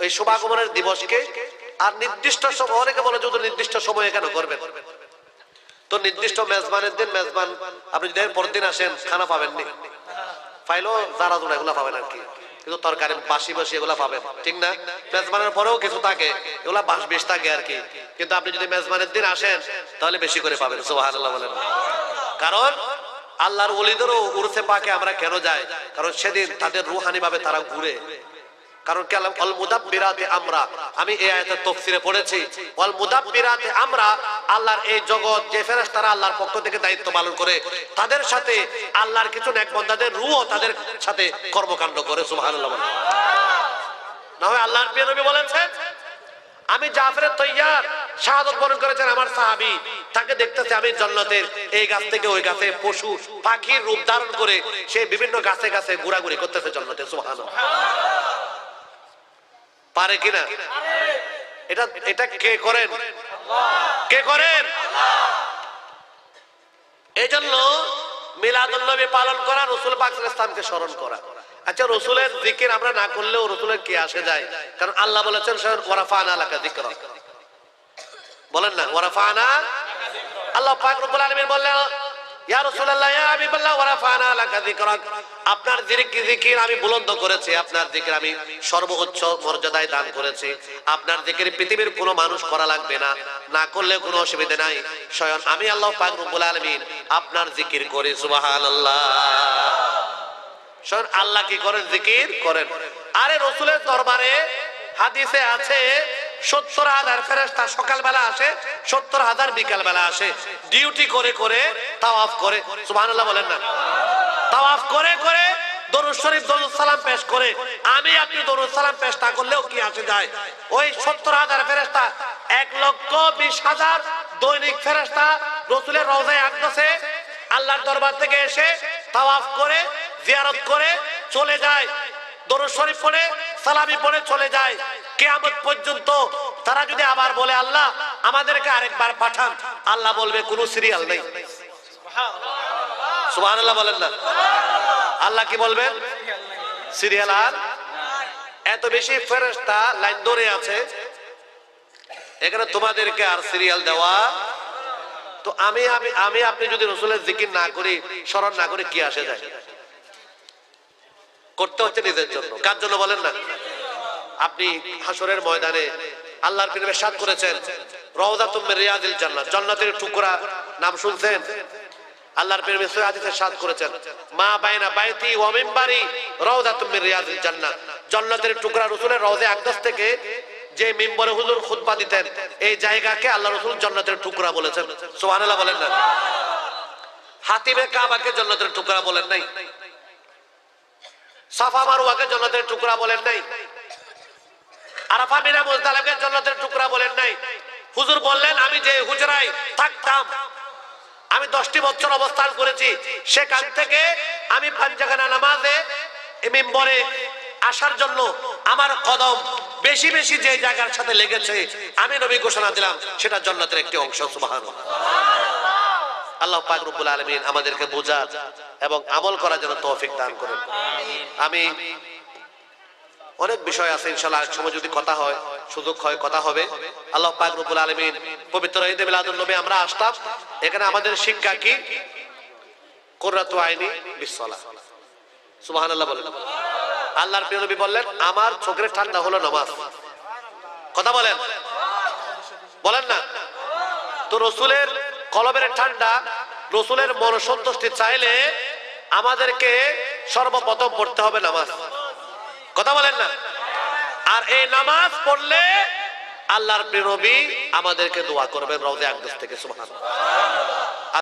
এই শুভাগমনের দিবসকে। আর নির্দিষ্ট সময়, অনেকে বলে যদি নির্দিষ্ট সময়ে কেন করবেন, তো নির্দিষ্ট মেজবানের দিন মেজবান, আপনি যদি পরের দিন আসেন খানা পাবেননি, পাইলো যারা জোড়া এগুলা পাবেন আর কি, কিন্তু তরকারি বাসি বাসি এগুলা পাবেন, ঠিক না? মেজবানের পরেও কিছু থাকে, এগুলা বাস বেশ থাকে আর কি, কিন্তু আপনি যদি মেজবানের দিন আসেন তাহলে বেশি করে পাবেন। সুবহানাল্লাহ বলেন। কারণ আল্লাহর ওলিদেরও উরসে পাকে আমরা কেন যাই? কারণ সেদিন তাদের রুহানি ভাবে তারা ঘুরে। কারণ কি আল মুদাব্বিরাতে আমরা, আমি এই আয়াতের তাফসীরে পড়েছি, ওয়াল মুদাব্বিরাতে আমরা, আল্লাহর এই জগৎ যে ফেরেশতারা আল্লাহর পক্ষ থেকে দায়িত্ব পালন করে, তাদের সাথে আল্লাহর কিছু নেক বান্দাদের রূহ তাদের সাথে কর্মকাণ্ড করে। সুবহানাল্লাহ। না হয় আল্লাহর প্রিয় নবী বলেছেন, আমি জাফর তৈয়ার শাহাদাত বরণ করেছেন আমার সাহাবী, তাকে দেখতেছে আমি জান্নাতের এই গাছ থেকে ওই গাছে পশু পাখির রূপ ধারণ করে সে বিভিন্ন গাছে গাছে ঘোরাঘুরি করতেছে জান্নাতে। সুবহানাল্লাহ। পারে কিনা? এটা এটা কে করেন? কে করেন? এই জন্য মিলাদুন নবী পালন করা, রাসূল পাক সাল্লাল্লাহু আলাইহি ওয়াসাল্লামকে স্মরণ করা। আচ্ছা, রাসূলের জিকির আমরা না করলেও রাসূলের কি আসে যায়? কারণ আল্লাহ বলেছেন ওয়ারাফানা লাকা যিকরাক, বলেন না ওয়ারাফানা। আল্লাহ পাক রব্বুল আলামিন বললেন ইয়া রাসূলুল্লাহ ইয়া হাবিবাল্লাহ ওয়ারাফানা লাকা যিকরাক, আপনার জিকির আমি বুলন্দ করেছি, আপনার জিকির আমি সর্বোচ্চ মর্যাদায় দান করেছি। আপনার জিকির পৃথিবীর কোনো মানুষ করা লাগবে না, না করলে কোনো অসুবিধা নাই, স্বয়ং আমি আল্লাহ পাক রব্বুল আলামিন আপনার জিকির করি। সুবহানাল্লাহ। শোন, আল্লাহ কি করেন? জিকির করেন। আরে রসুলের দরবারে হাদিসে আছে 70,000 ফেরেশতা সকালবেলা আসে, 70,000 বিকাল বেলা আসে, ডিউটি করে করে তাওয়াফ করে। সুবহানাল্লাহ বলেন না? তাওয়াফ করে করে দরুদ শরীফ দরুদ সালাম পেশ করে। আমি আপনি দরুদ সালাম পেশ না করলেও কি আসে যায়? ওই 70,000 ফেরেশতা 1,20,000 দৈনিক ফেরেশতা রসুলের রওজায়ে আকদাসে আল্লাহর দরবার থেকে এসে তাওয়াফ করে জিয়ারত করে চলে যায়, দরুদ শরীফ পড়ে সালামি পড়ে চলে যায়। কিয়ামত পর্যন্ত তারা যদি আবার বলে আল্লাহ আমাদেরকে আরেকবার পাঠান, আল্লাহ বলবে কোনো সিরিয়াল নেই। সুবহানাল্লাহ বলেন না? আল্লাহ কি বলবেন? সিরিয়াল আর এত বেশি ফেরেশতা লাইন ধরে আছে, এখানে তোমাদেরকে আর সিরিয়াল দেওয়া। তো আমি আপনি যদি রসুলের জিকির না করি, স্মরণ না করি, কি আসে যায়? করতে হচ্ছে নিজের জন্য। কার জন্য বলেন না? আপনি হাসরের ময়দানে আল্লাহর প্রেমে ইরশাদ করেছেন রওযাতুম মির রিয়াদিল জান্নাহ, জান্নাতের টুকরা, নাম শুনছেন? আল্লাহর প্রেমে সূরা হাদিসে ইরশাদ করেছেন মা বাইনা বাইতি ওয়া মিনবারি রওযাতুম মির রিয়াদিল জান্নাহ, জান্নাতের টুকরা। রাসূলের রওজায়ে আকদাস থেকে যে মিম্বরে হুজুর খুতবা দিতেন, এই জায়গাকে আল্লাহ রাসূল জান্নাতের টুকরা বলেছেন। সুবহানাল্লাহ বলেন না? হাতিমে কাবাকে জান্নাতের টুকরা বলেন নাই, সাফা মারওয়াকে জান্নাতের টুকরা বলেন নাই, আরাফা মিনা মুজদালিফাকে জান্নাতের টুকরা বলেন নাই। হুজুর বললেন আমি যে হুজরায় থাকতাম, আমি 10টি বছর অবস্থান করেছি, সেখান থেকে আমি পাঁচখানা নামাজে মিম্বরে আসার জন্য আমার কদম বেশি বেশি যে জায়গার সাথে লেগেছে, আমি নবী ঘোষণা দিলাম সেটা জান্নাতের একটি অংশ। সুবহানাল্লাহ। আল্লাহ পাক রব্বুল আলামিন আমাদেরকে বোঝার এবং আমল করার জন্য তৌফিক দান করেন। আমি অনেক বিষয় আছে, ইনশাআল্লাহ এক সময় যদি কথা হয়, সুযোগ হয়, কথা হবে। আল্লাহ পাক রব্বুল আলামিন পবিত্র ঈদ মিলাদুন নবী আমরা আসলাম, এখানে আমাদের শিক্ষা কি? কুররাতু আইনি বিসসালাহ। সুবহানাল্লাহ বলেন। আল্লাহর প্রিয় নবী বললেন আমার চোখের ঠান্ডা হলো নামাজ। কথা বলেন, বলেন না? তো রসুলের কলবের ঠান্ডা, রসুলের মনসন্তুষ্টি চাইলে আমাদেরকে সর্বপ্রথম পড়তে হবে নামাজ। কথা বলেন না? আর এই নামাজ পড়লে আল্লাহর প্রিয় নবী আমাদেরকে দোয়া করবেন রওজায়ে আকদাস থেকে। সুবহানাল্লাহ।